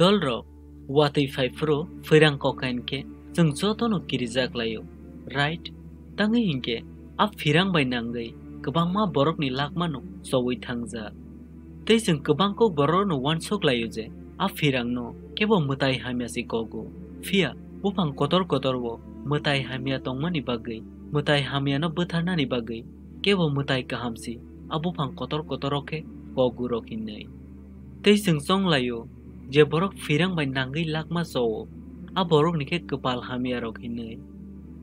Dol rok watui faifro firang kokain ke जों जतनो गिरिजाग्लायो right ताङै हिंके आ फिरां बायनांगै गोबां मा बरकनि लाखमानो जवै थांजा तै जों गोबांखौ बरनो वानसोग्लायो जे आ फिरांनो केबो मताय हामियासि गगो फिया बुफां कतर कतरवो मताय हामिया तंमानि बागै मताय हामियानो बोथारनानि बागै केबो मताय गाहामसि आ बुफां कतर कतरके गगु रखिनै तै जों संलायो जे बरक फिरां बायनांगै लाखमा जवो आ borok ni ke kepal hamia rok hinai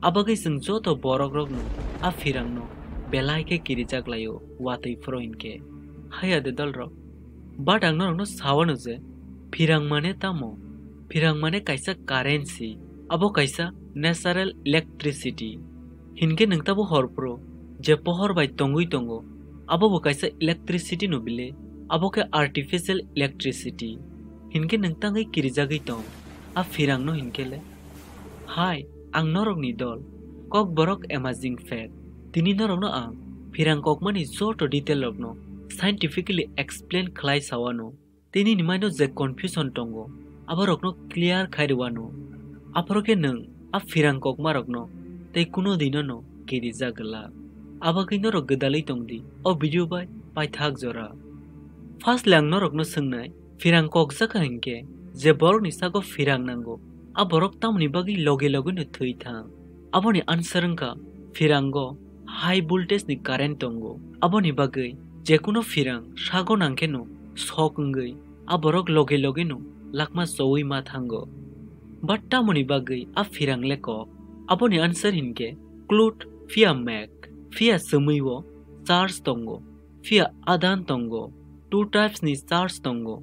abagai जों जत borok rok no a firang no belai ke kirijak layo watui froin ke haya de dal rok but ang no sawano je firang mane tamo firang mane kaisa currency abo kaisa natural electricity hinke ningtabo horpro je pohor bai tongui tongo abo bo kaisa electricity no bile abo ke artificial electricity hinke ningtangai kirijagai tong a firang no hinkele hai ang norok ni dol kok borok amazing fact tini norok no ang firang kok mani joto detail rok no scientifically explain khlai sawano tini ni maino je confusion tongo aborok no clear khairwano aporoke nang a firang kok marok no tei kuno dino no kiri jagla abagi norok gedalai tongdi o video bai thak jora first lang norok no sungnai firang kok jaka hinke J borok ni sago firang nango a borok tamni bagi loge no thui thang aboni ansarangka firango high voltage ni current tongo aboni bagi je kuno firang sago nangke no sokungai a borok loge no lakma soi ma thango but tamni bagi a firang leko aboni answer hinke clut fia mek fia sumiwo charge tongo fia adan tongo two types ni charge tongo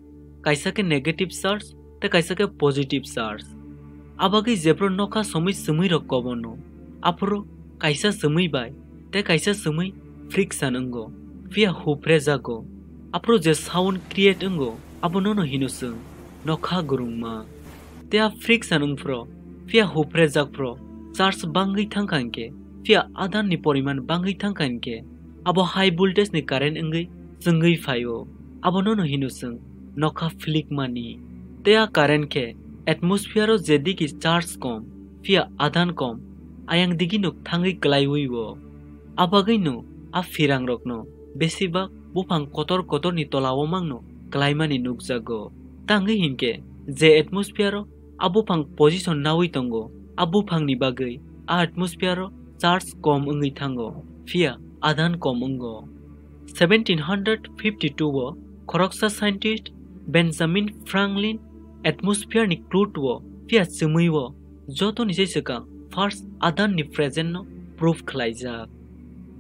kaisa ke negative charge te kaisa ke positive charge abagi jepro noka sumui rok kobono apro kaisa sumui bai te kaisa sumui friction ango fia hupre jago apro je sound create ango abono no hinusung noka gurungma te a friction ungfro fia hupre jakpro charge bangai thangkanke fia adan ni poriman bangai thangkanke abo high voltage ni current angai junggai phayo abono no hinusung noka flick mani ते आ कारण के atmosphere जेदी की charge कम फिया आधान कम आयांग दिगी नुक थांगै क्लाइवै वो आबागै नु आ फिरांग रकनो बेसिबा बुफां Qatar नि तलावो मांगनो क्लाइमानि नुक जागो तांगै हिनके जे एटमॉस्फेयर आ बुफां पोजिशन नावै तंगो आ बुफां नि बागै आ एटमॉस्फेयर चार्ज कम अंगै थांगो फिया आधान कम अंगो 1752 वो खरकसा साइंटिस्ट बेंजामिन फ्रैंकलिन एटमॉस्फेयर नि क्लूट वो फिया सुमुई वो जोतो निसे सका फर्स्ट आदान नि प्रेजेंट नो प्रूफ खलाइजा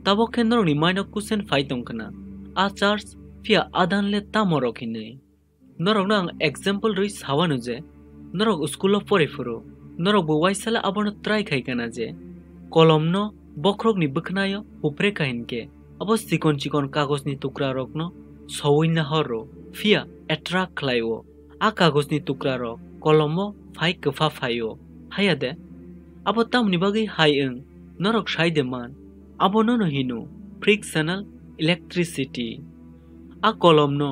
तबो केंद्र नि माइनो क्वेश्चन फाइटों कना आ चार्ज फिया आदान ले तामो रखिनै नरक न आं एग्जांपल रइ सावानो जे नरक स्कूल ऑफ परेफुरो नरक बो वाइसला आबनो ट्राई खाइकाना जे कलम न बख्रक नि बखनायो उपरे काहिनके अब चिकन कागज नि टुकरा रकनो सवैना हरो फिया एट्राक्ट खलायो आ कागज नि टुकरा रक कलमो फाइ कफा फायो हाया दे अब तामनि बागै हाय ओं नरक साइदे मान अब न हिनु फ्रिक्शनल इलेक्ट्रिसिटी आ कलम न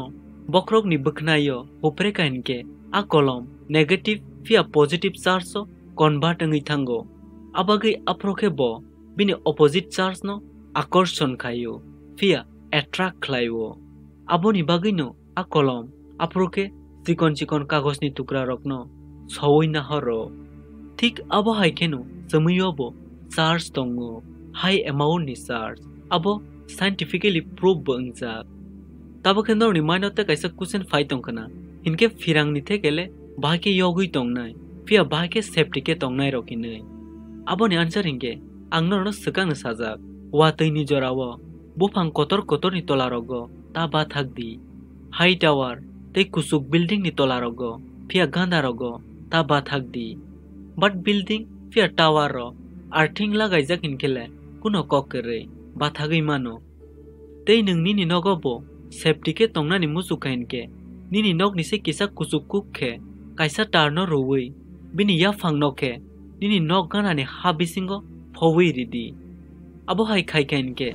बख्रक नि बखनायो उपरे काहिनके आ कलम नेगेटिव फिया पॉजिटिव चार्ज कन्वर्ट अंगै थांगो आबागै अप्रोखे बो बिनि अपोजिट चार्ज न आकर्षण खायो फिया एट्राक्ट खलायो आबोनि बागै न आ कलम अप्रोखे चिकन कागज नि टुकरा रकनो सवैना हरो ठीक अब हाइकेनो जमैयोबो चार्ज दंगो हाई अमाउंट नि चार्ज अब साइंटिफिकली प्रूफ बंजा तब केंद्र नि माइनते कैसे क्वेश्चन फाइटों कना इनके फिरांग नि थेकेले बाके योगै तंगनाय फिया बाके सेफ्टी के तंगनाय रकिनै अब नि आंसर हिंके आंनो सकांग साजाक वातै नि जरावो बुफां कतर नि तला रगो ता बाथाक दी हाई टावर ते कुसुक बिल्डिंग नि तला रगो फिया गांदा रगो ता बाथाक दी बट बिल्डिंग फिया टावर रो आर्थिंग लागायजाक इनकेले कुनो ककरै बाथागै मानो ते नोंनि नि नगबो सेफ्टी के तंगनानि मुसुखाइनके निनि नग निसे किसा कुसुक कुखे काइसा टारनो रोवै बिनि या फांनोके निनि नग गानानि हाबिसिंगो फवै रिदि अब हाय खाइखाइनके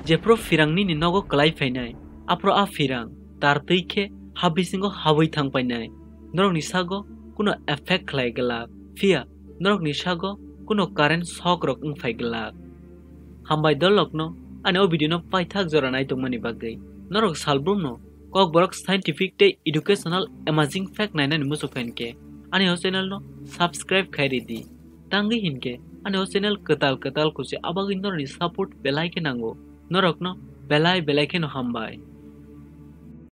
जेप्रो फिरांनि नि नगो क्लाइ फाइनाय आप्रो आ फिरां तारतैखे हाबिसिंगो हाबै थांपाइनाय norok ni sago kuno effect khlai gelak fia norok ni sago kuno current shock rok ungfai gelak hambai dolok no ani o video no paithak jora nai tongmani bagai norok salbrum no kok borok scientific te educational amazing fact naina ni muso ke ani o channel no subscribe khairi di tangi hinke ani o channel ketal kusi abagin norni support belai ke nango norok no belai ke no hambai